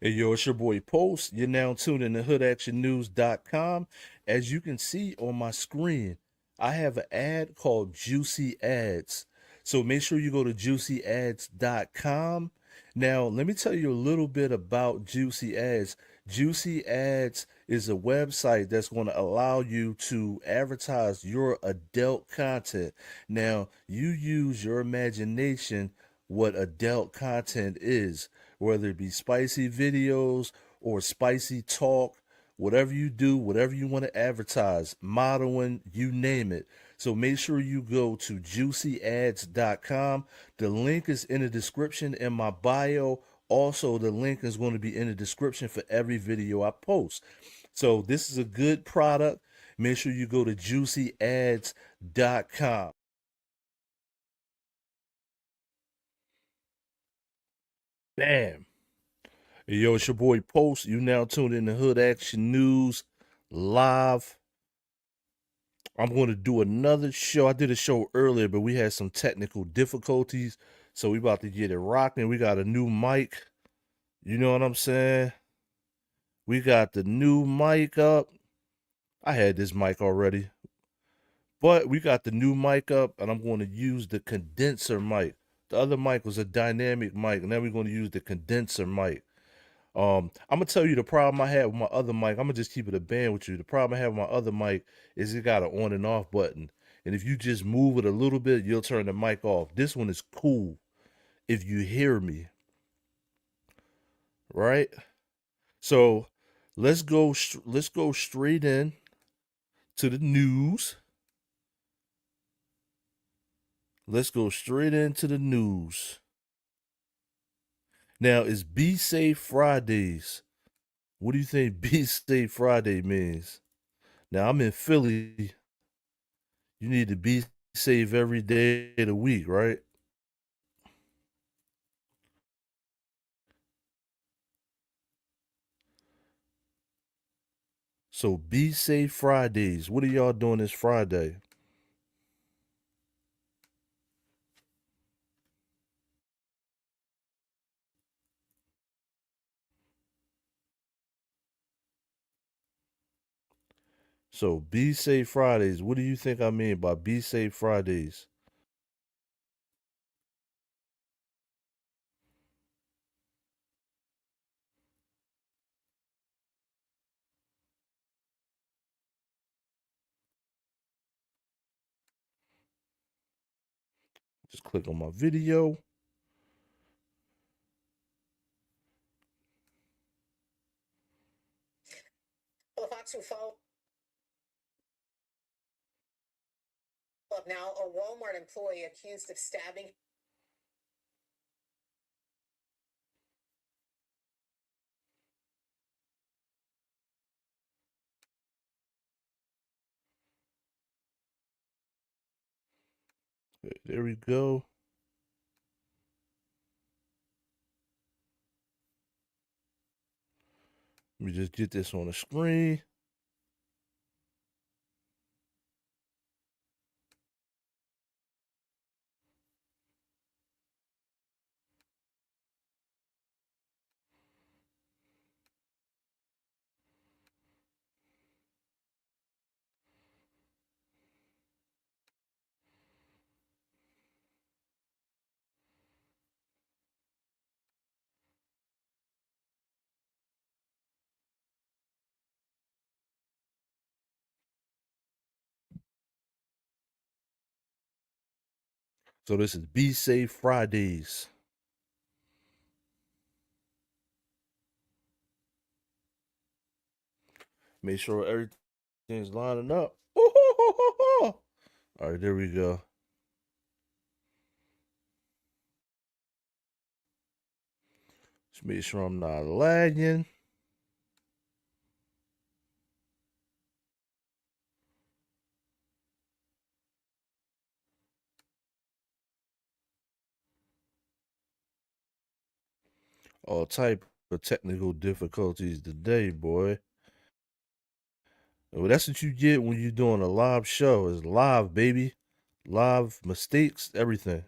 Hey, yo, it's your boy Post. You're now tuned in to hoodactionnews.com. As you can see on my screen, I have an ad called Juicy Ads. So make sure you go to juicyads.com. Now, let me tell you a little bit about Juicy Ads. Juicy Ads is a website that's going to allow you to advertise your adult content. Now, you use your imagination what adult content is, whether it be spicy videos or spicy talk, whatever you do, whatever you want to advertise, modeling, you name it. So make sure you go to juicyads.com. The link is in the description in my bio. Also, the link is going to be in the description for every video I post. So this is a good product. Make sure you go to juicyads.com. Bam. Hey, yo, it's your boy Post. You now tuned in to Hood Action News live. I'm going to do another show. I did a show earlier, but we had some technical difficulties. So we about to get it rocking. We got a new mic. You know what I'm saying? We got the new mic up. I had this mic already, but we got the new mic up, and I'm going to use the condenser mic. The other mic was a dynamic mic, and now we're going to use the condenser mic. I'm gonna tell you the problem I had with my other mic. I'm gonna just keep it a band with you. The problem I have with my other mic is it got an on and off button, and if you just move it a little bit, you'll turn the mic off. This one is cool if you hear me, right? So let's go straight in to the news. Let's go straight into the news. Now it's Be Safe Fridays. What do you think Be Safe Friday means? Now I'm in Philly. You need to be safe every day of the week, right? So Be Safe Fridays. What are y'all doing this Friday? So Be Safe Fridays. What do you think I mean by Be Safe Fridays? Just click on my video. Well, Fox will follow up now. A Walmart employee accused of stabbing. There we go. Let me just get this on the screen. So this is Be Safe Fridays. Make sure everything's lining up. All right, there we go. Just make sure I'm not lagging. All type of technical difficulties today, boy. Well, that's what you get when you're doing a live show. It's live, baby. Live mistakes, everything.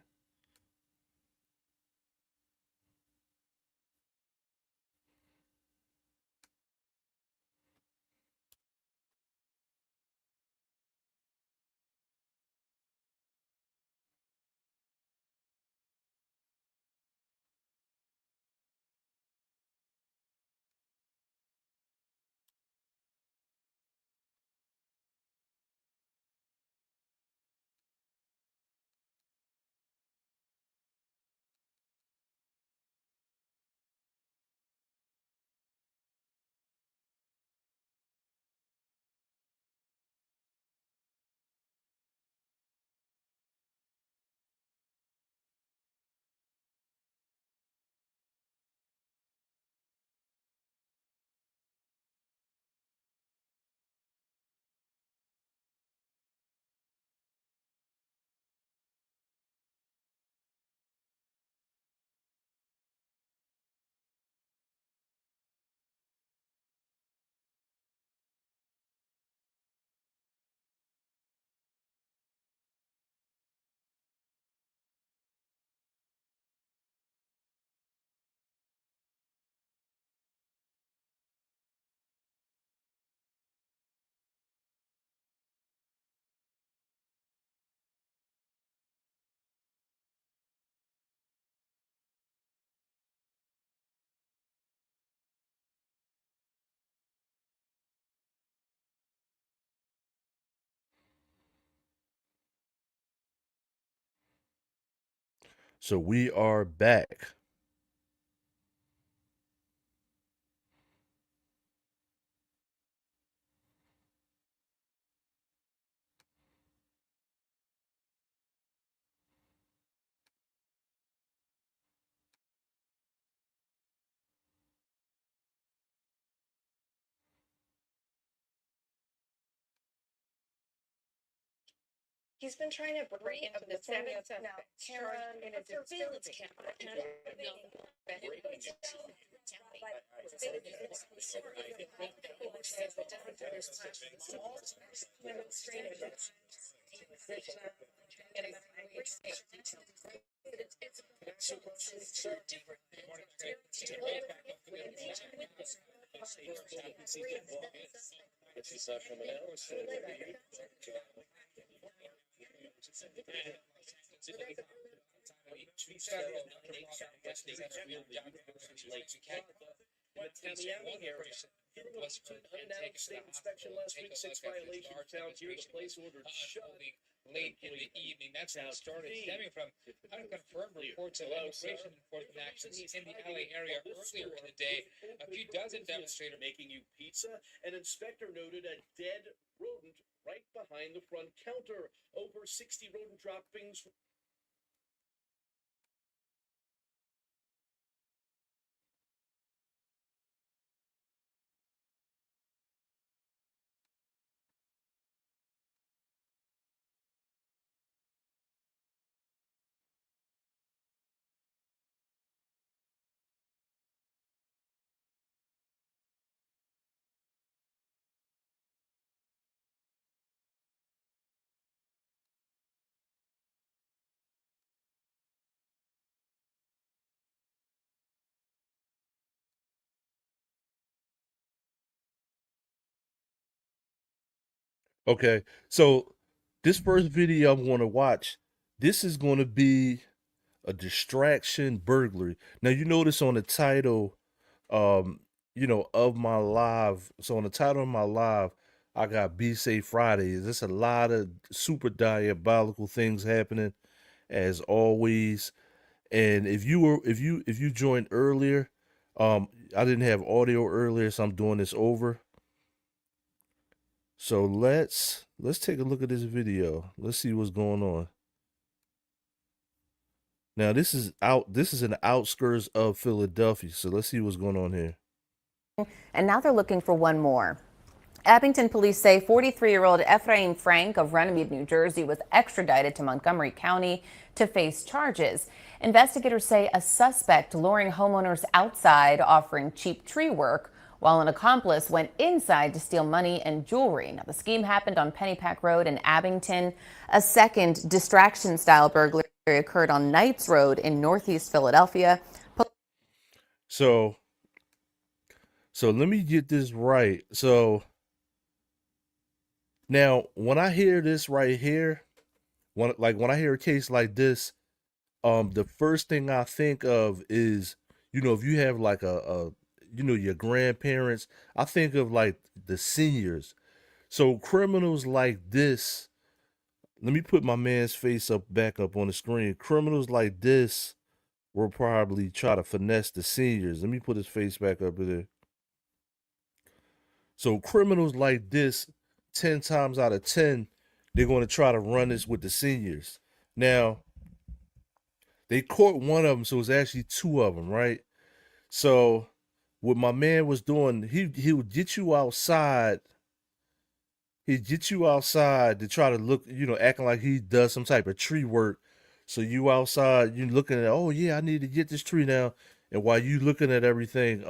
So we are back. He's been trying to bring up the seventh camera in a surveillance camera. Late in the evening. That's how it started, stemming from unconfirmed reports of immigration enforcement actions in the LA area earlier in the day. A few dozen demonstrators making you pizza. An inspector noted a dead rodent right behind the front counter. Over 60 rodent droppings. Okay, so this first video I'm going to watch, this is going to be a distraction burglary. Now you notice on the title, um, of my live. So on the title of my live, I got Be Safe Fridays. There's a lot of super diabolical things happening, as always. And if you joined earlier, I didn't have audio earlier, so I'm doing this over. So let's take a look at this video. Let's see what's going on. Now this is in the outskirts of Philadelphia. So let's see what's going on here. And now they're looking for one more. Abington police say 43-year-old Ephraim Frank of Runnymede, New Jersey, was extradited to Montgomery County to face charges. Investigators say a suspect luring homeowners outside offering cheap tree work, while an accomplice went inside to steal money and jewelry. Now, the scheme happened on Pennypack Road in Abington. A second distraction-style burglary occurred on Knights Road in Northeast Philadelphia. So let me get this right. So now when I hear this right here, when I hear a case like this, the first thing I think of is, if you have like your grandparents, I think of like the seniors. So criminals like this, let me put my man's face up back up on the screen. Criminals like this will probably try to finesse the seniors. Let me put his face back up there. So criminals like this, 10 times out of 10, they're going to try to run this with the seniors. Now, they caught one of them, so it's actually two of them, right? So what my man was doing, he would get you outside. He'd get you outside to try to look, acting like he does some type of tree work. So you outside, you looking at, oh yeah, I need to get this tree now. And while you looking at everything,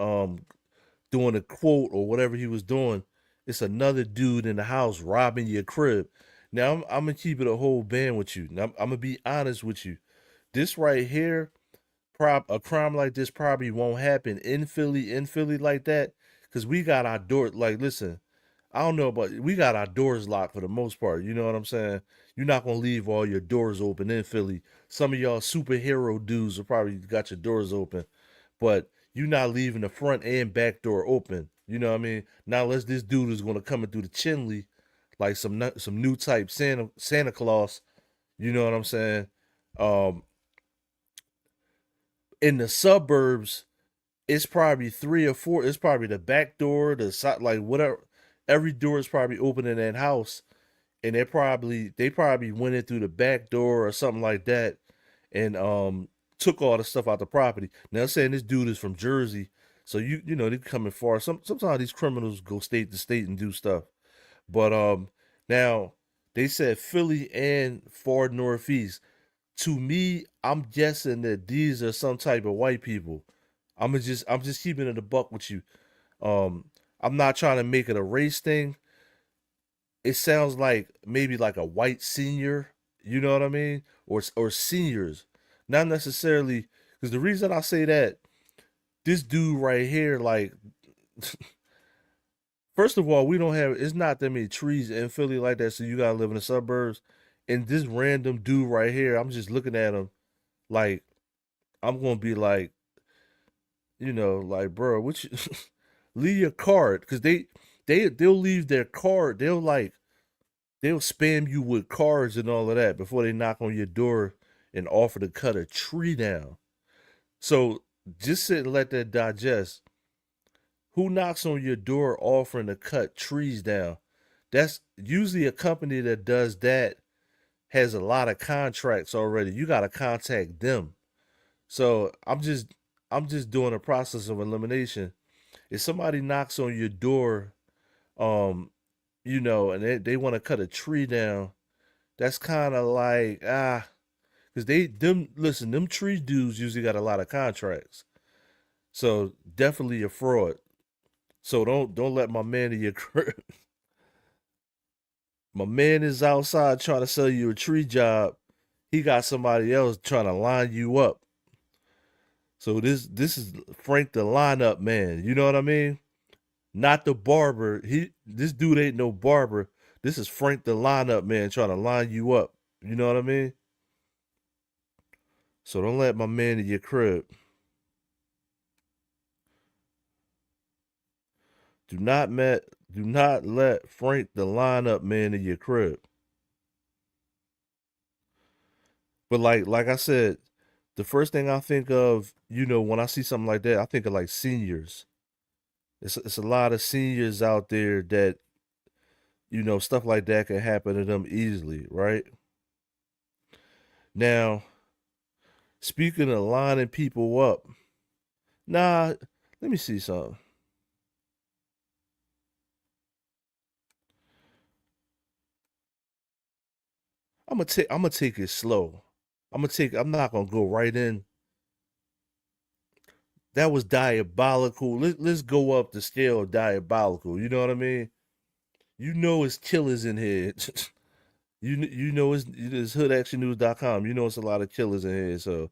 doing a quote or whatever he was doing, it's another dude in the house robbing your crib. Now I'm gonna keep it a whole band with you. Now I'm gonna be honest with you. This right here, a crime like this probably won't happen in Philly like that, because we got our door. Like, listen, I don't know, but we got our doors locked for the most part. You know what I'm saying? You're not gonna leave all your doors open in Philly. Some of y'all superhero dudes have probably got your doors open, but you're not leaving the front and back door open. You know what I mean? Now, unless this dude is gonna come in through the chimney, like some new type Santa Claus. You know what I'm saying? Um, In the suburbs, it's probably 3 or 4. It's probably the back door, the side, like whatever. Every door is probably open in that house, and they probably went in through the back door or something like that, and took all the stuff out the property. Now I'm saying this dude is from Jersey, so they coming far. Sometimes these criminals go state to state and do stuff. But now they said Philly and far northeast. To me, I'm guessing that these are some type of white people. I'm just keeping it a buck with you. Um, I'm not trying to make it a race thing. It sounds like maybe like a white senior, you know what I mean? Or seniors. Not necessarily, because the reason I say that, this dude right here, like, first of all, we don't have, it's not that many trees in Philly like that, so you gotta live in the suburbs. And this random dude right here, I'm just looking at him like, I'm gonna be like, like, bro, what you leave your card, because they'll leave their card. They'll spam you with cards and all of that before they knock on your door and offer to cut a tree down. So just sit and let that digest. Who knocks on your door offering to cut trees down? That's usually a company that does that has a lot of contracts already. You got to contact them. So I'm just doing a process of elimination. If somebody knocks on your door, um, and they want to cut a tree down, that's kind of like, because them tree dudes usually got a lot of contracts. So definitely a fraud. So don't let my man in your crib. My man is outside trying to sell you a tree job. He got somebody else trying to line you up. So this is Frank the lineup man. You know what I mean? Not the barber. This dude ain't no barber. This is Frank the lineup man trying to line you up. You know what I mean? So don't let my man in your crib. Do not let Frank the lineup man in your crib. But like I said, the first thing I think of, when I see something like that, I think of like seniors. It's a lot of seniors out there that, stuff like that can happen to them easily, right? Now, speaking of lining people up, nah, let me see something. I'm gonna take it slow. I'm not gonna go right in. That was diabolical. Let's go up the scale of diabolical. You know what I mean? You know it's killers in here. You know it's hoodactionnews.com. You know it's a lot of killers in here. So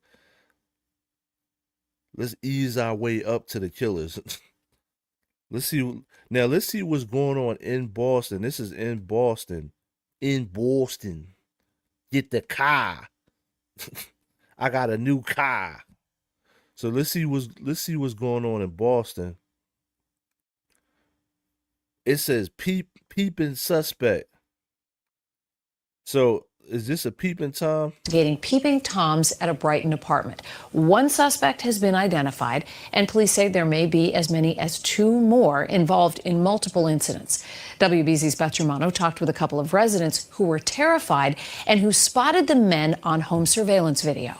let's ease our way up to the killers. Let's see. Now let's see what's going on in Boston. This is in Boston. In Boston. Get the car. I got a new car. So let's see what's going on in Boston. It says peeping suspect. So is this a peeping Tom? Investigating peeping Toms at a Brighton apartment. One suspect has been identified, and police say there may be as many as 2 more involved in multiple incidents. WBZ's Beth Germano talked with a couple of residents who were terrified and who spotted the men on home surveillance video.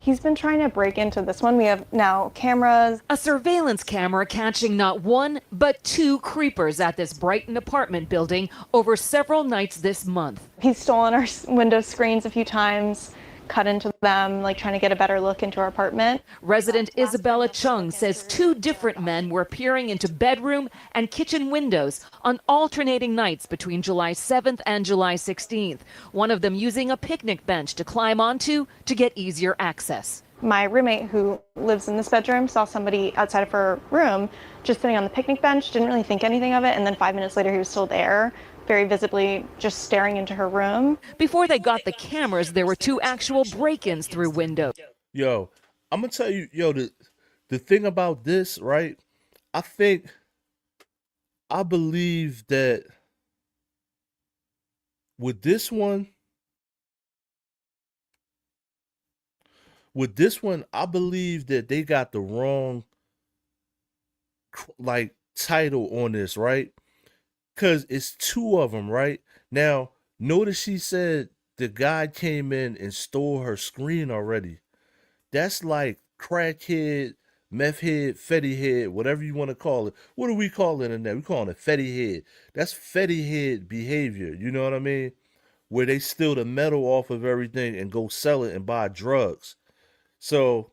He's been trying to break into this one. We have now cameras. A surveillance camera catching not 1, but 2 creepers at this Brighton apartment building over several nights this month. He's stolen our window screens a few times, cut into them, like trying to get a better look into our apartment. Resident Isabella Chung says 2 different men were peering into bedroom and kitchen windows on alternating nights between July 7th and July 16th. One of them using a picnic bench to climb onto to get easier access. My roommate, who lives in this bedroom, saw somebody outside of her room just sitting on the picnic bench, didn't really think anything of it, and then 5 minutes later he was still there, very visibly just staring into her room. Before they got the cameras, there were 2 actual break-ins through windows. Yo, I'm gonna tell you, the thing about this, right? I believe that with this one, with this one, I believe that they got the wrong like title on this, right? Because it's two of them, right? Now, notice she said the guy came in and stole her screen already. That's like crackhead, meth head, fetty head, whatever you want to call it. What do we call it in there? We call it fetty head. That's fetty head behavior. You know what I mean? Where they steal the metal off of everything and go sell it and buy drugs. So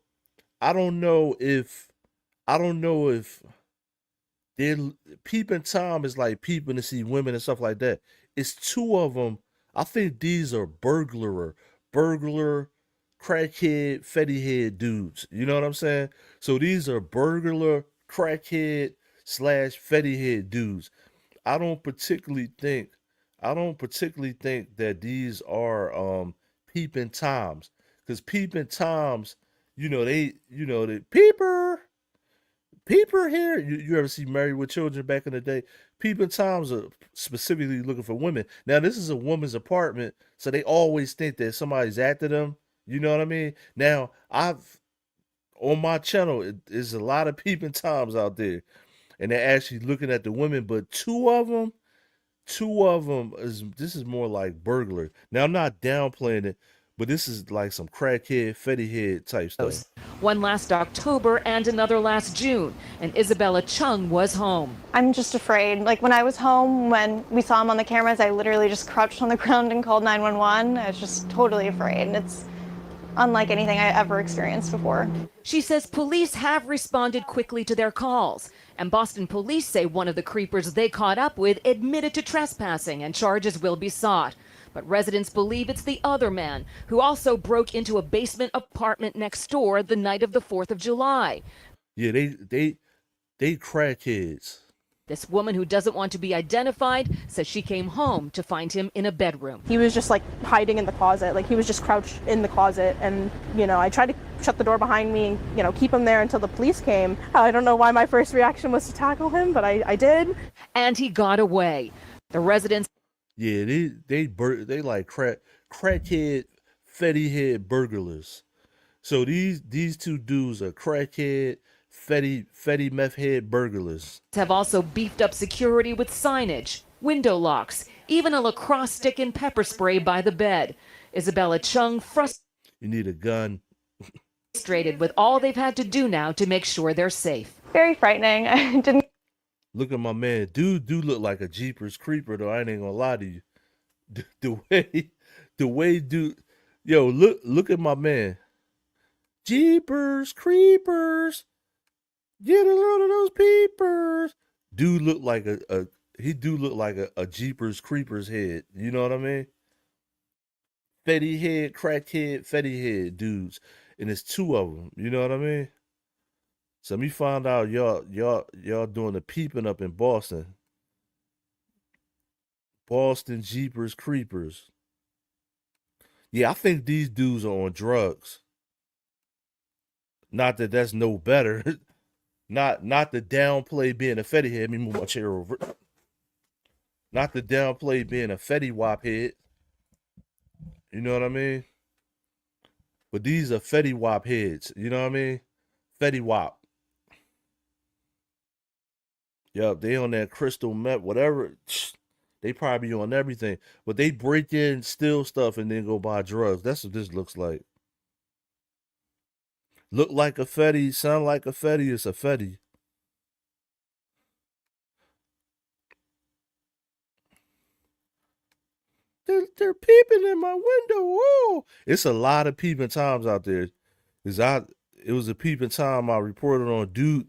I don't know if I don't know if they're peeping Tom is like peeping to see women and stuff like that. It's two of them. I think these are burglar, crackhead, fetty head dudes. You know what I'm saying? So these are burglar, crackhead slash fetty head dudes. I don't particularly think I don't particularly think that these are peeping toms. Because peeping toms, they peeper here. You ever see Married with Children back in the day? Peeping toms are specifically looking for women. Now this is a woman's apartment, so they always think that somebody's after them. You know what I mean? Now I've on my channel, there's a lot of peeping toms out there, and they're actually looking at the women. But two of them is this is more like burglar. Now I'm not downplaying it, but this is like some crackhead, fetty head type stuff. One last October and another last June, and Isabella Chung was home. I'm just afraid. Like when I was home, when we saw him on the cameras, I literally just crouched on the ground and called 911. I was just totally afraid. And it's unlike anything I ever experienced before. She says police have responded quickly to their calls, and Boston police say one of the creepers they caught up with admitted to trespassing and charges will be sought. But residents believe it's the other man who also broke into a basement apartment next door the night of the 4th of July. Yeah, they crackheads. This woman who doesn't want to be identified says she came home to find him in a bedroom. He was just like hiding in the closet, like he was just crouched in the closet, and I tried to shut the door behind me and keep him there until the police came. I don't know why my first reaction was to tackle him, but I did. And he got away. The residents Yeah, they like crackhead, fetty head burglars. So these two dudes are crackhead, fetty meth head burglars. have also beefed up security with signage, window locks, even a lacrosse stick and pepper spray by the bed. Isabella Chung You need a gun. frustrated with all they've had to do now to make sure they're safe. Very frightening. I didn't Look at my man. Dude look like a Jeepers creeper though. I ain't gonna lie to you. The way dude, yo, look at my man. Jeepers creepers. Get a load of those peepers. Dude look like a Jeepers creepers head. You know what I mean? Fetty head, crackhead, fetty head dudes. And it's two of them. You know what I mean? So let me find out y'all doing the peeping up in Boston. Boston Jeepers Creepers. Yeah, I think these dudes are on drugs. Not that that's no better. Not the downplay being a fetty head. Let me move my chair over. Not the downplay being a fetty wop head. You know what I mean? But these are fetty wop heads. You know what I mean? Fetty wop. Yup, they on that crystal meth, whatever. They probably on everything. But they break in, steal stuff, and then go buy drugs. That's what this looks like. Look like a fetty, sound like a fetty, it's a fetty. They're peeping in my window. Oh, it's a lot of peeping toms out there. It was a peeping tom I reported on dude.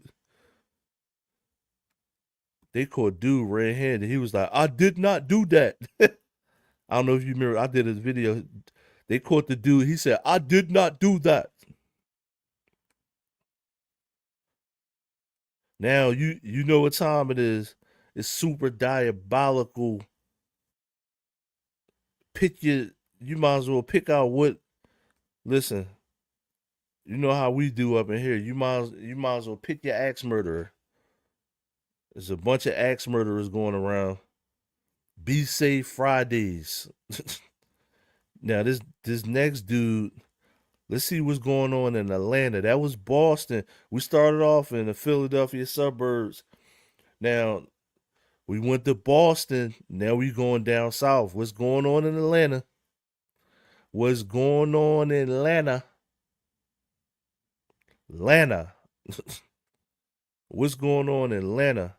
They caught dude red-handed. He was like, I did not do that. I don't know if you remember. I did a video. They caught the dude. He said, I did not do that. Now, you know what time it is. It's super diabolical. You might as well pick out what, listen, you know how we do up in here. You might as well pick your axe murderer. There's a bunch of axe murderers going around. Be safe Fridays. Now this next dude, Let's see what's going on in Atlanta. That was Boston. We started off in the Philadelphia suburbs. Now we went to Boston. Now we going down south. What's going on in Atlanta? What's going on in Atlanta? Atlanta. What's going on in Atlanta?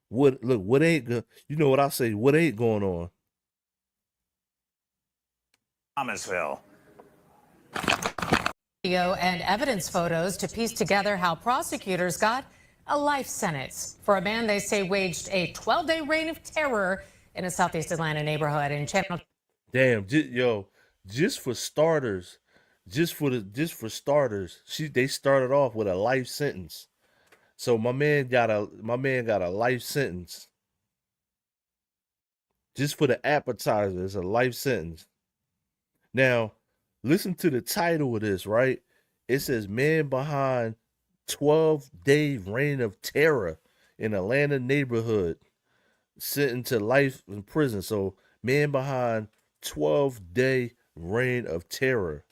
What ain't good? You know what I say? What ain't going on? Thomasville. Video and evidence photos to piece together how prosecutors got a life sentence for a man they say waged a 12-day reign of terror in a Southeast Atlanta neighborhood. In Channel Damn, just for starters, they started off with a life sentence. So my man got a life sentence. Just for the appetizer, it's a life sentence. Now, listen to the title of this, right? It says man behind 12-day reign of terror in Atlanta neighborhood, sentenced to life in prison. So man behind 12-day reign of terror.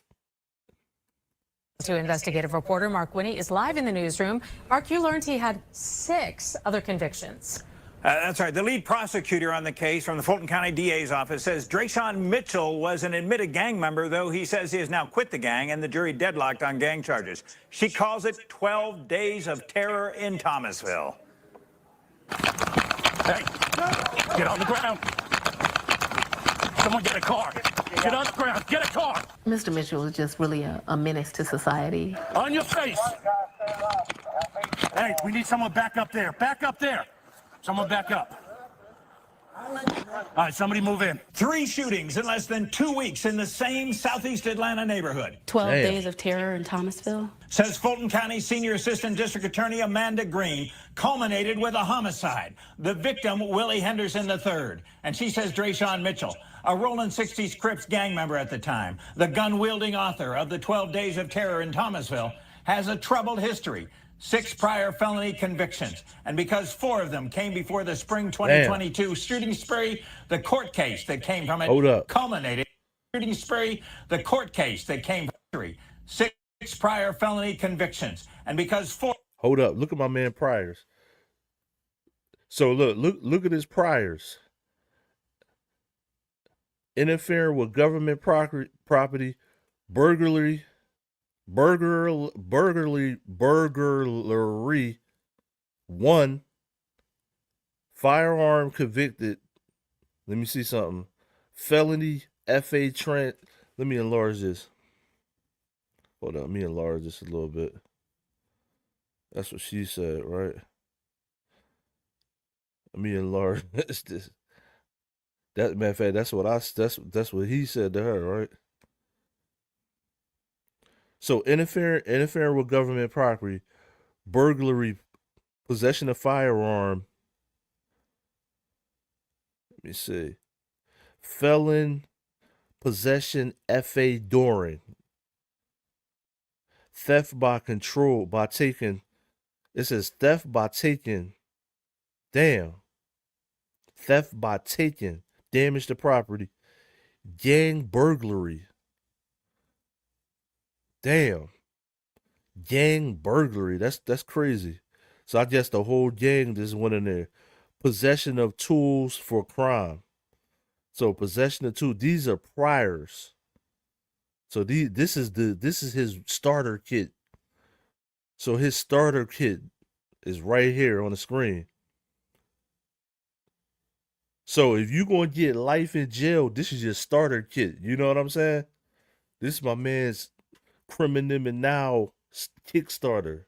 To investigative reporter Mark Winnie is live in the newsroom. Mark, you learned he had 6 other convictions. That's right. The lead prosecutor on the case from the Fulton County DA's office says Drayshawn Mitchell was an admitted gang member, though he says he has now quit the gang and the jury deadlocked on gang charges. She calls it 12 days of terror in Thomasville. Hey, get on the ground. Someone get a car. Get on the ground. Get a car. Mr. Mitchell is just really a menace to society. On your face. Hey, we need someone back up there. Back up there. Someone back up. All right, somebody move in. 3 shootings in less than 2 weeks in the same Southeast Atlanta neighborhood. 12 days of terror in Thomasville. Says Fulton County Senior Assistant District Attorney Amanda Green, culminated with a homicide. The victim, Willie Henderson III. And she says Drayshawn Mitchell, a Rolling 60s Crips gang member at the time, the gun-wielding author of the 12 Days of Terror in Thomasville, has a troubled history. 6 prior felony convictions. And because 4 of them came before the spring 2022 shooting spree, the court case that came from it culminated. Shooting spree, the court case that came from it. 6 prior felony convictions. And because 4... Hold up. Look at my man priors. So look at his priors. Interfering with government property, burglary, 1, firearm convicted. Let me see something. Felony, FA Trent. Let me enlarge this. Hold on, let me enlarge this a little bit. That's what she said, right? Let me enlarge this. That matter of fact, that's what he said to her, right? So interfering with government property, burglary, possession of firearm. Let me see. Felon, possession, FA during. Theft by control, by taking. It says theft by taking. Damn. Theft by taking. Damage to property. Gang burglary. Damn. Gang burglary. That's crazy. So I guess the whole gang just went in there. Possession of tools for crime. So possession of tools. These are priors. So this is his starter kit. So his starter kit is right here on the screen. So if you're going to get life in jail, this is your starter kit. You know what I'm saying? This is my man's Criminal Now Kickstarter.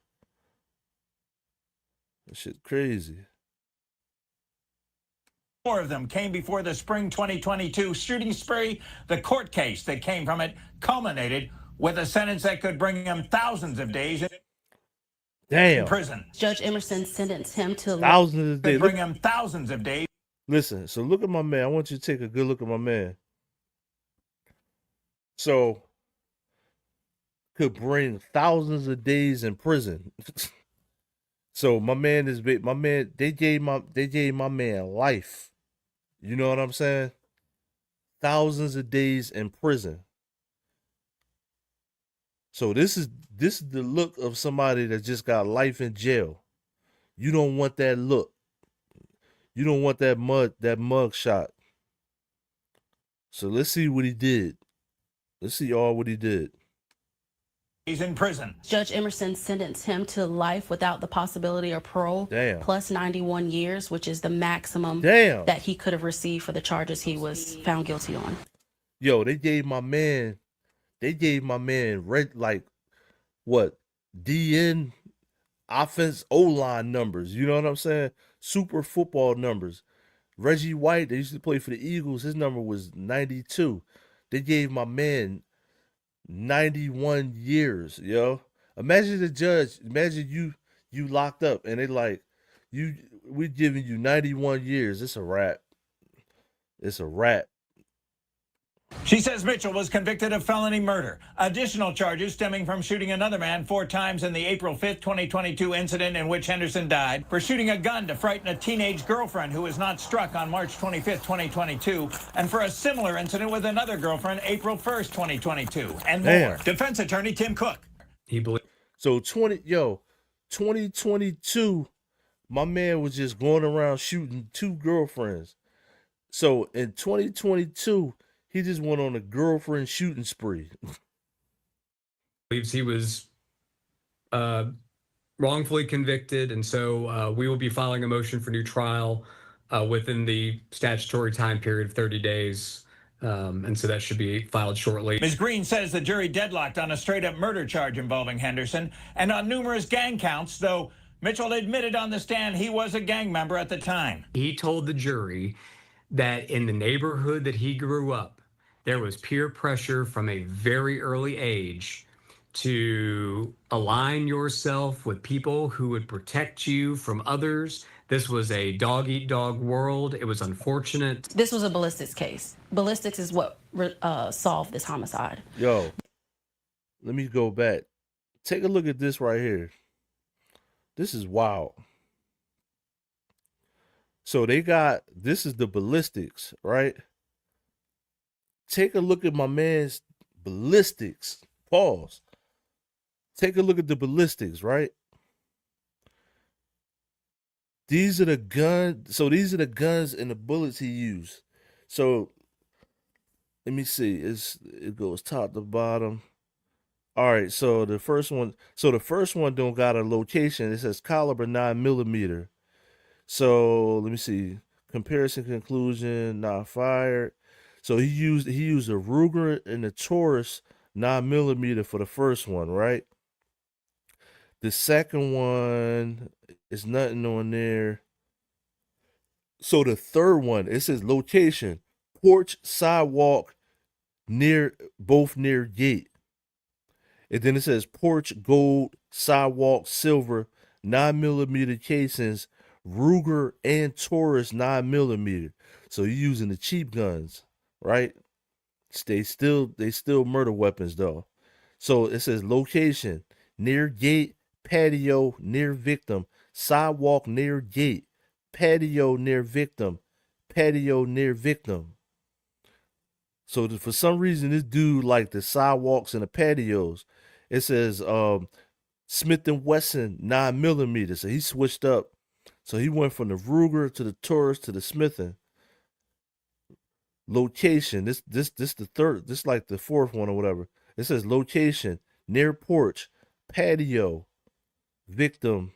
That shit crazy. 4 of them came before the spring 2022 shooting spree. The court case that came from it culminated with a sentence that could bring him thousands of days in prison. Judge Emerson sentenced him to thousands of days. Bring him thousands of days. Listen, so look at my man. I want you to take a good look at my man. So could bring thousands of days in prison. So my man they gave my man life. You know what I'm saying? Thousands of days in prison. So this is the look of somebody that just got life in jail. You don't want that look. You don't want that mug shot. So let's see what he did. Let's see all what he did. He's in prison. Judge Emerson sentenced him to life without the possibility of parole, Damn. plus 91 years, which is the maximum Damn. that he could have received for the charges he was found guilty on. Yo, they gave my man red, like, what, DN offense O-line numbers. You know what I'm saying? Super football numbers. Reggie White, they used to play for the Eagles. His number was 92. They gave my man 91 years, yo. Imagine the judge, imagine you locked up and they like, we're giving you 91 years. It's a wrap. It's a wrap. She says Mitchell was convicted of felony murder. Additional charges stemming from shooting another man 4 times in the April 5th, 2022 incident in which Henderson died, for shooting a gun to frighten a teenage girlfriend who was not struck on March 25th, 2022, and for a similar incident with another girlfriend April 1st, 2022, and more. Damn. Defense attorney Tim Cook. So 2022, my man was just going around shooting 2 girlfriends. So in 2022, he just went on a girlfriend shooting spree. Believes he was wrongfully convicted, and so we will be filing a motion for new trial within the statutory time period of 30 days. And so that should be filed shortly. Ms. Green says the jury deadlocked on a straight-up murder charge involving Henderson and on numerous gang counts, though Mitchell admitted on the stand he was a gang member at the time. He told the jury that in the neighborhood that he grew up, there was peer pressure from a very early age to align yourself with people who would protect you from others. This was a dog-eat-dog world. It was unfortunate. This was a ballistics case. Ballistics is what solved this homicide. Yo, let me go back. Take a look at this right here. This is wild. So this is the ballistics, right? Take a look at my man's ballistics. Pause. Take a look at the ballistics, right? These are the guns. So these are the guns and the bullets he used. So let me see. It goes top to bottom. All right. So the first one don't got a location. It says caliber 9mm. So let me see. Comparison conclusion. Not fired. So he used a Ruger and a Taurus 9mm for the first one, right? The second one is nothing on there. So the third one, it says location, porch, sidewalk, both near gate. And then it says porch, gold, sidewalk, silver, 9mm casings, Ruger and Taurus 9mm. So you're using the cheap guns, right? They still murder weapons though. So it says location, near gate, patio, near victim, sidewalk near gate, patio near victim, patio near victim. So for some reason, this dude like the sidewalks and the patios. It says Smith & Wesson 9mm. So he switched up. So he went from the Ruger to the Taurus to the Smithin. Location. This the third. This like the fourth one or whatever. It says location, near porch, patio, victim,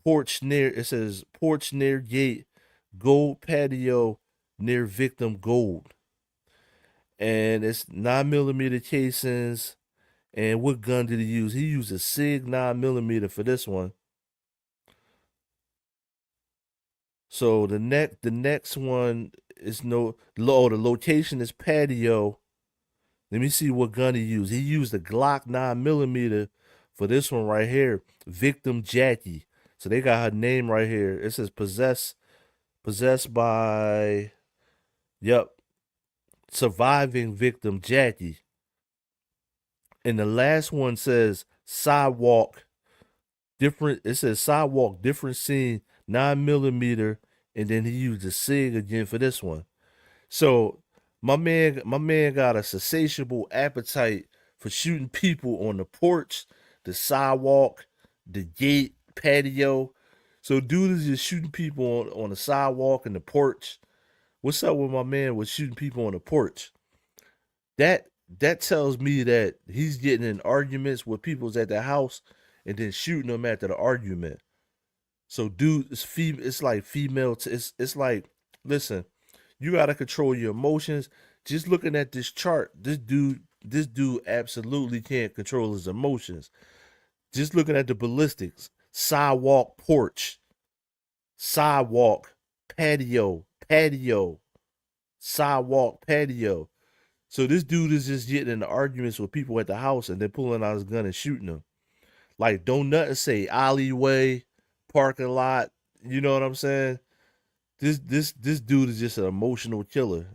porch near. It says porch near gate, gold patio near victim, gold. And it's 9mm casings. And what gun did he use? He used a SIG 9mm for this one. So the next one is the location is patio. Let me see what gun he used. He used a Glock 9mm for this one right here. Victim Jackie. So they got her name right here. It says possessed by, surviving victim Jackie. And the last one says sidewalk different. It says sidewalk different scene 9mm, and then he used a SIG again for this one. So my man got a satiable appetite for shooting people on the porch, the sidewalk, the gate, patio. So dude is just shooting people on the sidewalk and the porch. What's up with my man with shooting people on the porch? That tells me that he's getting in arguments with people's at the house and then shooting them after the argument. So dude, it's like female. It's like, listen, you gotta control your emotions. Just looking at this chart, this dude absolutely can't control his emotions. Just looking at the ballistics, sidewalk, porch, sidewalk, patio, sidewalk, patio. So this dude is just getting into arguments with people at the house and then pulling out his gun and shooting them. Like, don't nothing say alleyway, parking lot. You know what I'm saying? This dude is just an emotional killer.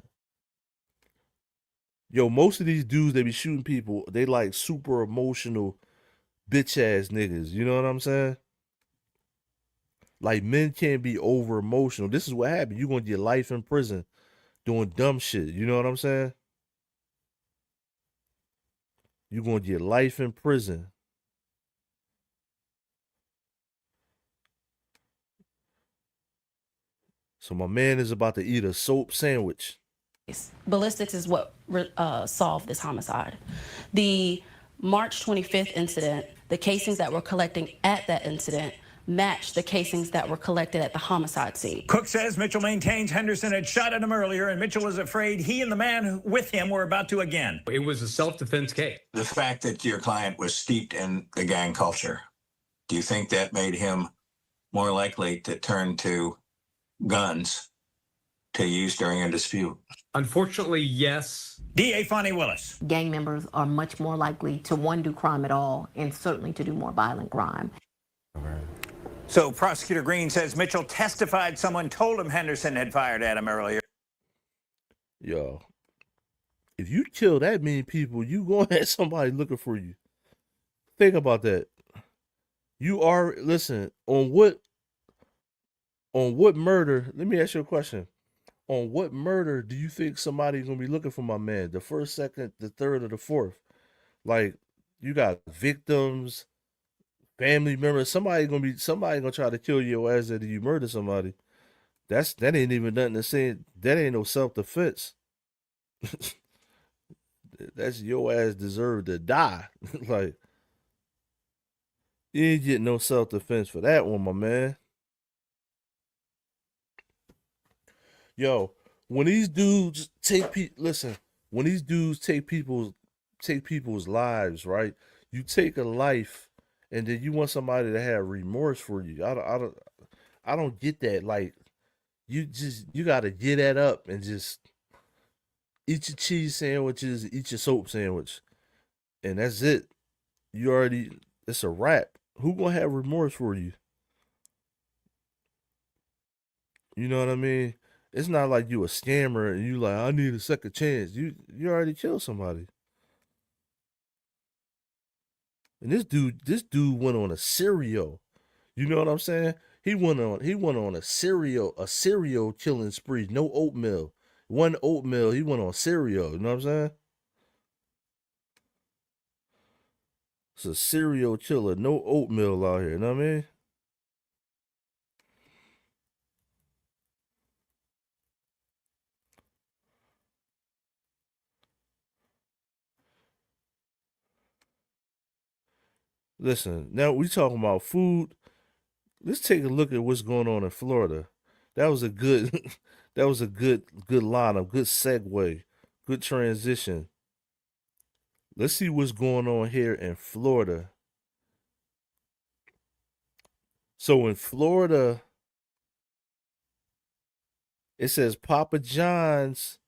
Yo, most of these dudes they be shooting people, they like super emotional bitch ass niggas. You know what I'm saying? Like, men can't be over emotional. This is what happened. You're gonna get life in prison doing dumb shit. You know what I'm saying? You're gonna get life in prison. So my man is about to eat a soap sandwich. Ballistics is what solved this homicide. The March 25th incident, the casings that were collecting at that incident matched the casings that were collected at the homicide scene. Cook says Mitchell maintains Henderson had shot at him earlier, and Mitchell was afraid he and the man with him were about to again. It was a self-defense case. The fact that your client was steeped in the gang culture, do you think that made him more likely to turn to guns to use during a dispute? Unfortunately, yes. DA Fonnie Willis. Gang members are much more likely to, one, do crime at all, and certainly to do more violent crime. So Prosecutor Green says Mitchell testified someone told him Henderson had fired at him earlier. Yo, if you kill that many people, you gonna have somebody looking for you. Think about that. You are, listen, on what murder, let me ask you a question. On what murder do you think somebody's gonna be looking for my man? The first, second, the third, or the fourth? Like, you got victims, family members. Somebody gonna try to kill your ass after you murder somebody. That ain't even nothing to say. That ain't no self-defense. That's your ass deserved to die. Like, you ain't getting no self-defense for that one, my man. Yo, when these dudes when these dudes take people's lives, right? You take a life, and then you want somebody to have remorse for you. I don't get that. Like, you gotta get that up and just eat your cheese sandwiches, eat your soap sandwich, and that's it. It's a wrap. Who gonna have remorse for you? You know what I mean? It's not like you a scammer and you like, I need a second chance. You already killed somebody. And this dude went on a serial. You know what I'm saying? He went on a serial killing spree. No oatmeal. One oatmeal, he went on cereal. You know what I'm saying? It's a serial killer. No oatmeal out here. You know what I mean? Listen, now we talking about food. Let's take a look at what's going on in Florida. That was a good good lineup, good segue, good transition. Let's see what's going on here in Florida. So in Florida, it says Papa John's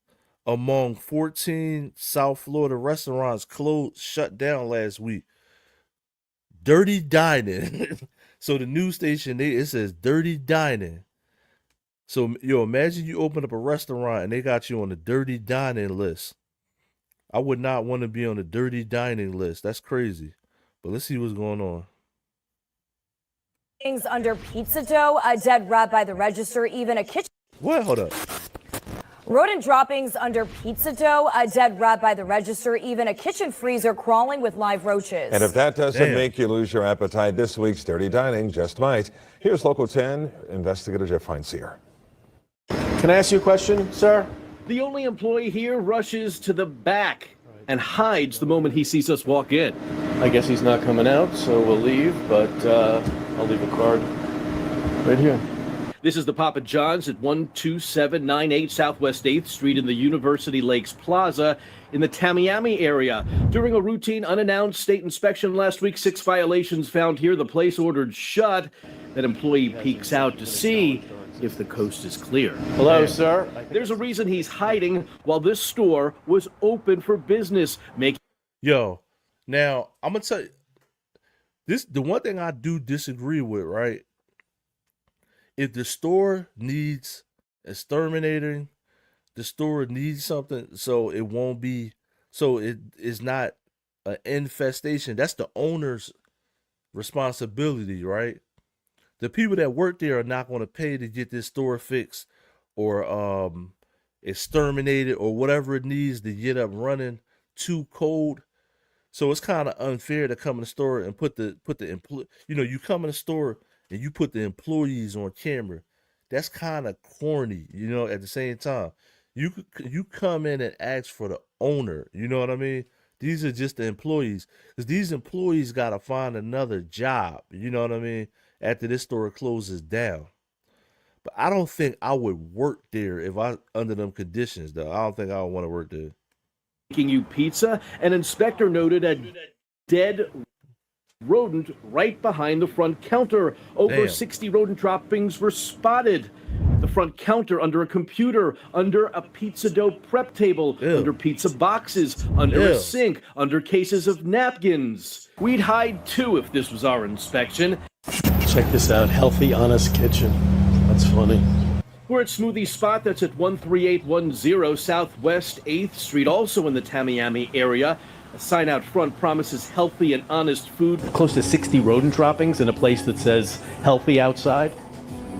among 14 South Florida restaurants shut down last week. Dirty dining. So the news station, it says dirty dining. So, imagine you open up a restaurant and they got you on the dirty dining list. I would not want to be on the dirty dining list. That's crazy. But let's see what's going on. Things under pizza dough, a dead rat by the register, even a kitchen. What? Hold up. Rodent droppings under pizza dough, a dead rat by the register, even a kitchen freezer crawling with live roaches. And if that doesn't make you lose your appetite, this week's Dirty Dining just might. Here's Local 10 investigator Jeff Feinseer. Can I ask you a question, sir? The only employee here rushes to the back and hides the moment he sees us walk in. I guess he's not coming out, so we'll leave, but I'll leave a card right here. This is the Papa John's at 12798 Southwest 8th Street in the University Lakes Plaza in the Tamiami area. During a routine unannounced state inspection last week, 6 violations found here. The place ordered shut. That employee peeks out to see if the coast is clear. Hello, sir. There's a reason he's hiding while this store was open for business. Yo, now I'm gonna tell you this. The one thing I do disagree with, right? If the store needs exterminating, the store needs something so it won't be, so it is not an infestation. That's the owner's responsibility, right? The people that work there are not going to pay to get this store fixed or exterminated or whatever it needs to get up running too cold. So it's kind of unfair to come in the store and put the you come in the store and you put the employees on camera. That's kind of corny, at the same time. You come in and ask for the owner, you know what I mean? These are just the employees. Because these employees got to find another job, you know what I mean, after this store closes down. But I don't think I would work there if I under them conditions, though. I don't think I would want to work there. Making you pizza, an inspector noted a dead rodent right behind the front counter. Over 60 rodent droppings were spotted. The front counter, under a computer, under a pizza dough prep table, under pizza boxes, under a sink, under cases of napkins. We'd hide too if this was our inspection. Check this out, Healthy Honest Kitchen. That's funny. We're at Smoothie Spot, that's at 13810 Southwest 8th Street, also in the Tamiami area. A sign out front promises healthy and honest food. Close to 60 rodent droppings in a place that says healthy outside.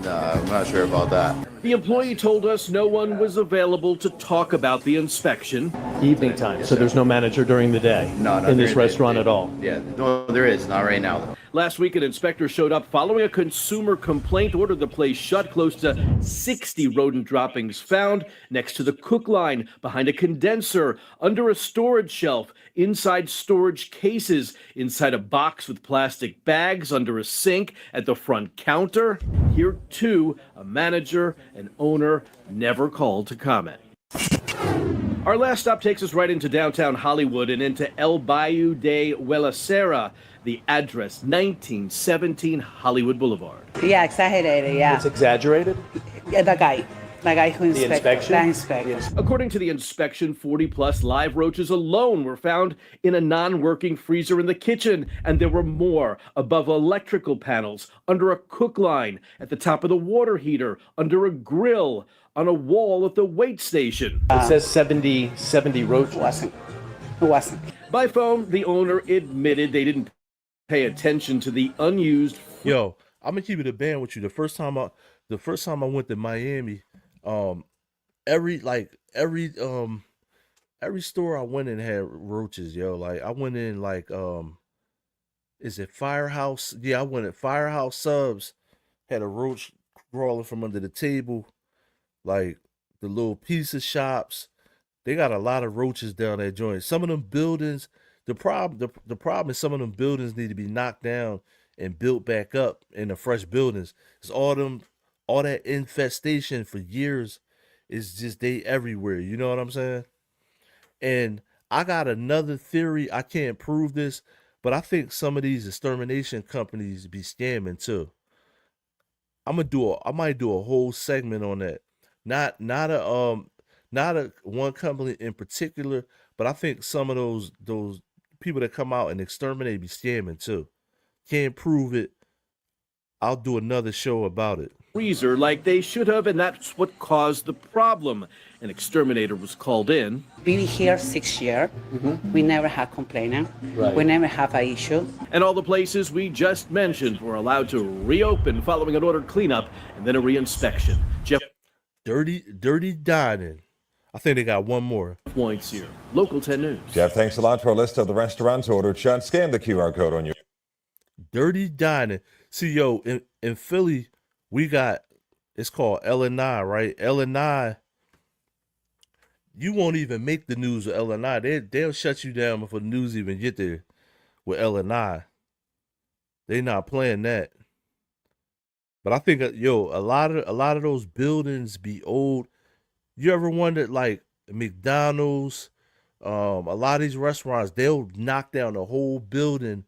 I'm not sure about that. The employee told us no one was available to talk about the inspection. Evening time, so there's no manager during the day in this restaurant at all? Yeah, no, there is, not right now. Last week, an inspector showed up following a consumer complaint, ordered the place shut. Close to 60 rodent droppings found next to the cook line, behind a condenser, under a storage shelf, inside storage cases, inside a box with plastic bags, under a sink, at the front counter. Here, too, a manager and owner never called to comment. Our last stop takes us right into downtown Hollywood and into El Bayou de Huelacera. The address, 1917 Hollywood Boulevard. Yeah, exaggerated, yeah. It's exaggerated? Yeah, the guy who inspected. The inspector. According to the inspection, 40-plus live roaches alone were found in a non-working freezer in the kitchen, and there were more above electrical panels, under a cook line, at the top of the water heater, under a grill, on a wall at the wait station. It says 70 roaches. It wasn't. By phone, the owner admitted they didn't pay attention to the unused. Yo, I'm gonna keep it a band with you. The first time I went to Miami, every store I went in had roaches, yo. Like I went in is it Firehouse? Yeah, I went at Firehouse Subs, had a roach crawling from under the table. Like the little pizza shops, they got a lot of roaches down that joint. Some of them buildings, the problem is some of them buildings need to be knocked down and built back up in the fresh buildings. Cause all that infestation for years is just they everywhere. You know what I'm saying? And I got another theory. I can't prove this, but I think some of these extermination companies be scamming too. I might do a whole segment on that. Not a one company in particular, but I think some of those people that come out and exterminate be scamming too. Can't prove it. I'll do another show about it. Freezer like they should have, and that's what caused the problem. An exterminator was called in. Been here 6 years. Mm-hmm. We never had complaint. Right. We never have an issue. And all the places we just mentioned were allowed to reopen following an ordered cleanup and then a reinspection. Jeff. Dirty dining. I think they got one more. Points here. Local 10 News. Jeff, thanks a lot for a list of the restaurants ordered shut. Scan the QR code on your. Dirty dining. See, yo, in Philly, we got, it's called L&I, right? L&I, you won't even make the news with L&I. They'll shut you down before the news even get there with L&I. They not playing that. But I think, yo, a lot of those buildings be old. You ever wondered, like McDonald's, a lot of these restaurants, they'll knock down the whole building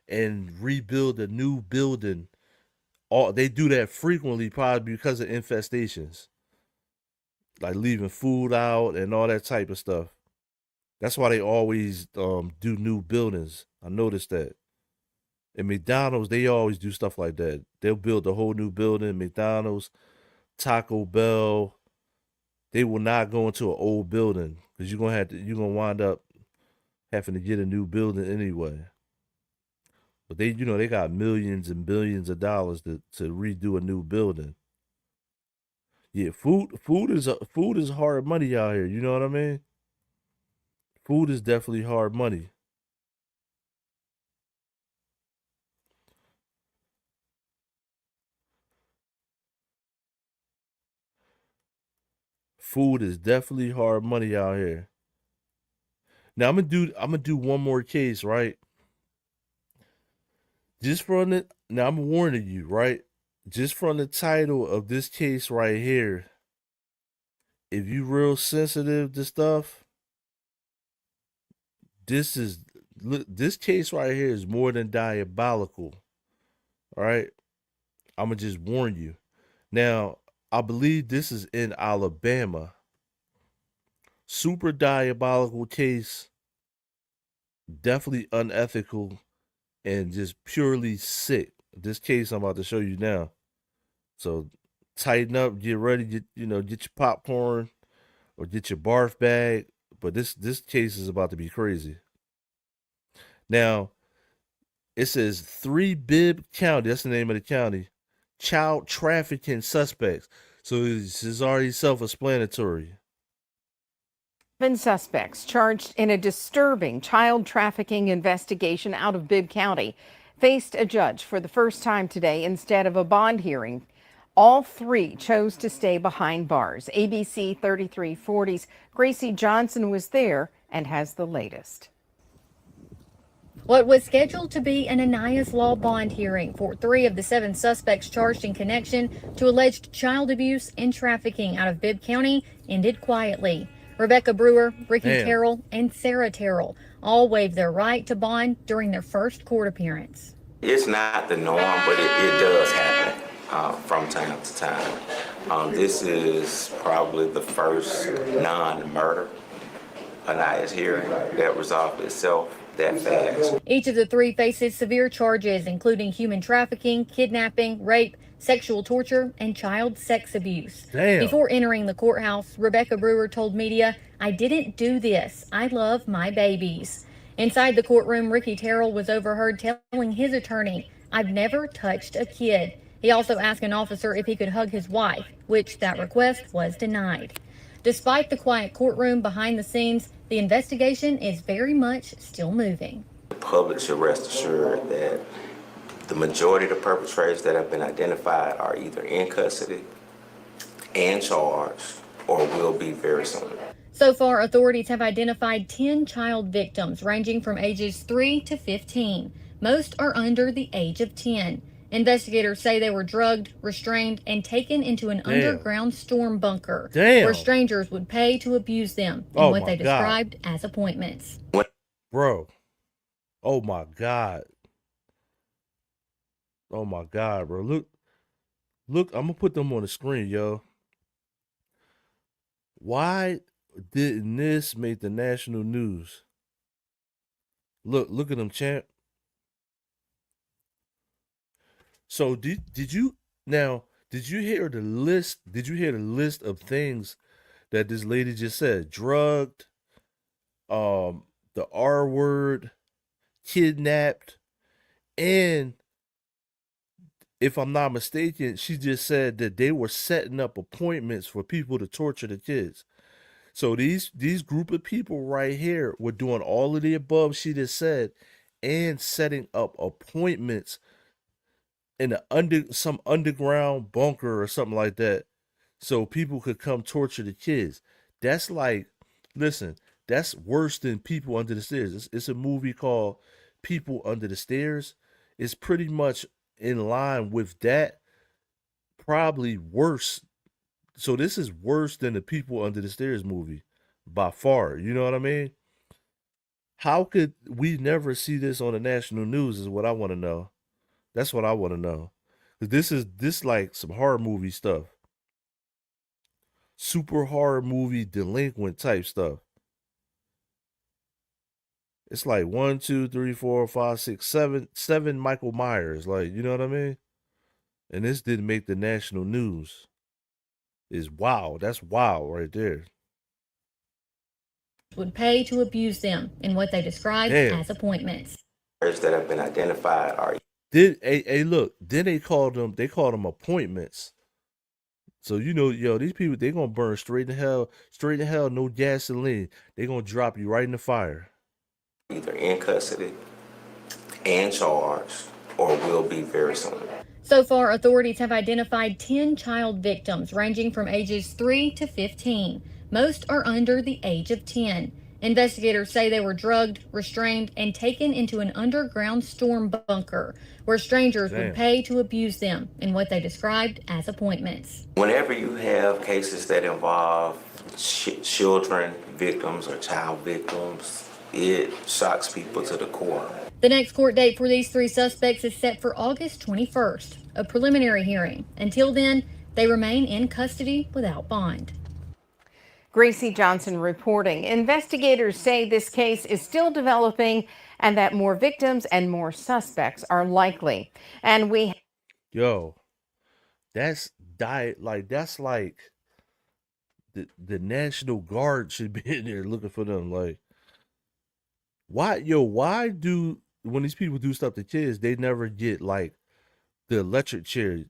and rebuild a new building. They do that frequently, probably because of infestations, like leaving food out and all that type of stuff. That's why they always do new buildings. I noticed that. At McDonald's, they always do stuff like that. They'll build a whole new building. McDonald's, Taco Bell, they will not go into an old building because you're gonna wind up having to get a new building anyway. But they got millions and billions of dollars to redo a new building. Yeah, food is hard money out here. You know what I mean? Food is definitely hard money. Food is definitely hard money out here. Now I'm gonna do one more case, right? Just from the now I'm warning you, right? Just from the title of this case right here, if you real sensitive to stuff, this case right here is more than diabolical. All right? I'm gonna just warn you. Now, I believe this is in Alabama. Super diabolical case, definitely unethical and just purely sick. This case I'm about to show you now. So tighten up, get ready, get your popcorn or get your barf bag. But this case is about to be crazy. Now, it says 3 Bibb County, that's the name of the county, child trafficking suspects. So this is already self-explanatory. 7 suspects charged in a disturbing child trafficking investigation out of Bibb County faced a judge for the first time today instead of a bond hearing. All 3 chose to stay behind bars. ABC 3340's Gracie Johnson was there and has the latest. What was scheduled to be an Anna's Law bond hearing for 3 of the 7 suspects charged in connection to alleged child abuse and trafficking out of Bibb County ended quietly. Rebecca Brewer, Ricky Terrell, and Sarah Terrell all waived their right to bond during their first court appearance. It's not the norm, but it does happen from time to time. This is probably the first non-murder Anna's hearing that resolved itself that fast. Each of the 3 faces severe charges, including human trafficking, kidnapping, rape, sexual torture, and child sex abuse. Damn. Before entering the courthouse, Rebecca Brewer told media, "I didn't do this. I love my babies." Inside the courtroom, Ricky Terrell was overheard telling his attorney, "I've never touched a kid." He also asked an officer if he could hug his wife, which that request was denied. Despite the quiet courtroom behind the scenes, the investigation is very much still moving. The public should rest assured that the majority of the perpetrators that have been identified are either in custody and charged or will be very soon. So far, authorities have identified 10 child victims ranging from ages 3 to 15. Most are under the age of 10. Investigators say they were drugged, restrained, and taken into an underground storm bunker where strangers would pay to abuse them in what they described as appointments. Bro. Oh my God. Oh my God, bro. Look, I'm gonna put them on the screen, yo. Why didn't this make the national news? Look at them, champ. So did you hear the list? Did you hear the list of things that this lady just said? Drugged, the R word, kidnapped, and if I'm not mistaken, she just said that they were setting up appointments for people to torture the kids. So these group of people right here were doing all of the above she just said, and setting up appointments in some underground bunker or something like that, so people could come torture the kids. That's like, listen, that's worse than People Under the Stairs. It's a movie called People Under the Stairs. It's pretty much in line with that, probably worse. So this is worse than the People Under the Stairs movie by far. You know what I mean? How could we never see this on the national news is what I want to know. That's what I want to know. 'Cause this like some horror movie stuff. Super horror movie delinquent type stuff. It's like 1, 2, 3, 4, 5, 6, 7 Michael Myers. Like, you know what I mean? And this didn't make the national news. Is wow. That's wow right there. Would pay to abuse them in what they described Damn. as appointments. That have been identified are Hey, look, then they called them appointments. So you know, yo, these people, they gonna burn straight in hell, no gasoline. They gonna drop you right in the fire. either in custody and charged or will be very soon. So far, authorities have identified 10 child victims ranging from ages 3 to 15. Most are under the age of 10. Investigators say they were drugged, restrained, and taken into an underground storm bunker where strangers would pay to abuse them in what they described as appointments. Whenever you have cases that involve children victims or child victims, it shocks people to the core. The next court date for these 3 suspects is set for August 21st, a preliminary hearing. Until then, they remain in custody without bond. Gracie Johnson reporting. Investigators say this case is still developing and that more victims and more suspects are likely. And Yo, that's like the National Guard should be in there looking for them. Like, why do when these people do stuff to kids, they never get like the electric chair?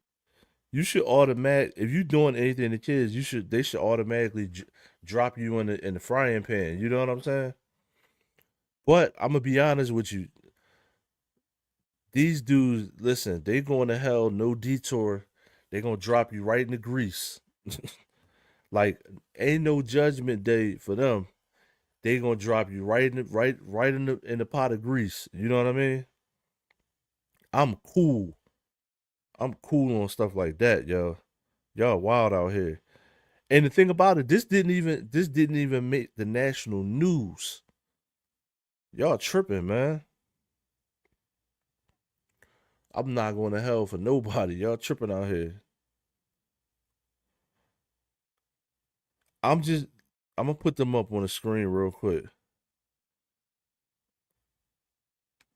You should if you're doing anything to kids, they should automatically drop you in the frying pan. You know what I'm saying? But I'm gonna be honest with you. These dudes, listen, they going to hell, no detour. They gonna drop you right in the grease. Like, ain't no judgment day for them. They gonna drop you right in the pot of grease. You know what I mean? I'm cool. I'm cool on stuff like that, yo. Y'all wild out here. And the thing about it, this didn't even make the national news. Y'all tripping, man. I'm not going to hell for nobody. Y'all tripping out here. I'm gonna put them up on the screen real quick.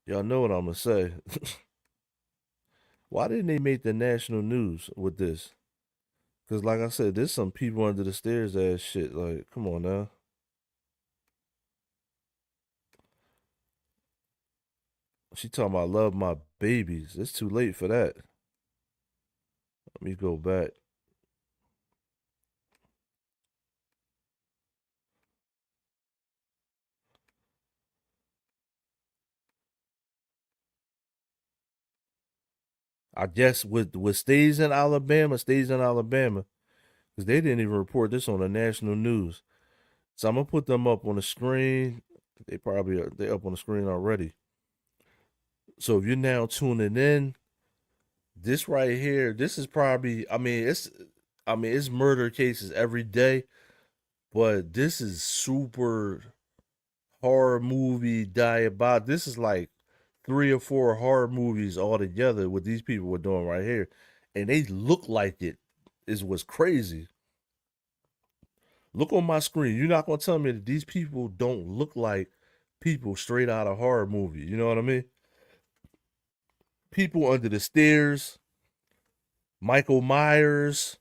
Y'all know what I'm gonna say. Why didn't they make the national news with this? Because like I said, there's some People Under the Stairs ass shit. Like, come on now. She talking about love my babies. It's too late for that. Let me go back. I guess with stays in Alabama, because they didn't even report this on the national news. So I'm gonna put them up on the screen. They up on the screen already. So if you're now tuning in, this right here, this is probably, it's murder cases every day, but this is super horror movie diabolical. This is like 3 or 4 horror movies all together, what these people were doing right here, and they look like it is what's crazy. Look on my screen. You're not gonna tell me that these people don't look like people straight out of horror movie. You know what I mean? People Under the Stairs, Michael Myers,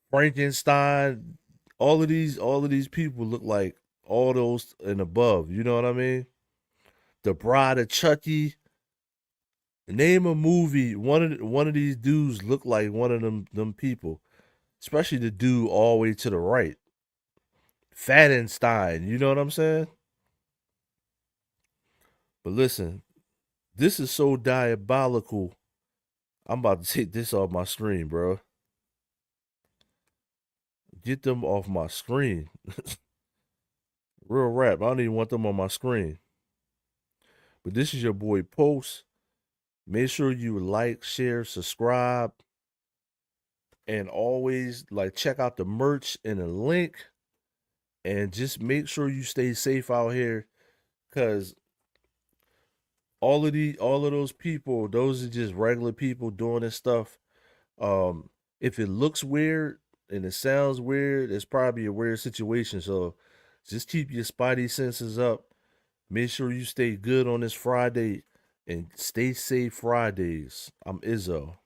Frankenstein, all of these people look like all those and above. You know what I mean? The Bride of Chucky. Name a movie. One of these dudes look like one of them people, especially the dude all the way to the right. Fattenstein. You know what I'm saying? But listen, this is so diabolical. I'm about to take this off my screen, bro. Get them off my screen. Real rap. I don't even want them on my screen. But this is your boy Post. Make sure you like, share, subscribe, and always like check out the merch and the link. And just make sure you stay safe out here, because all of those people, those are just regular people doing this stuff. If it looks weird and it sounds weird, it's probably a weird situation. So just keep your spidey senses up. Make sure you stay good on this Friday and stay safe Fridays. I'm Izzo.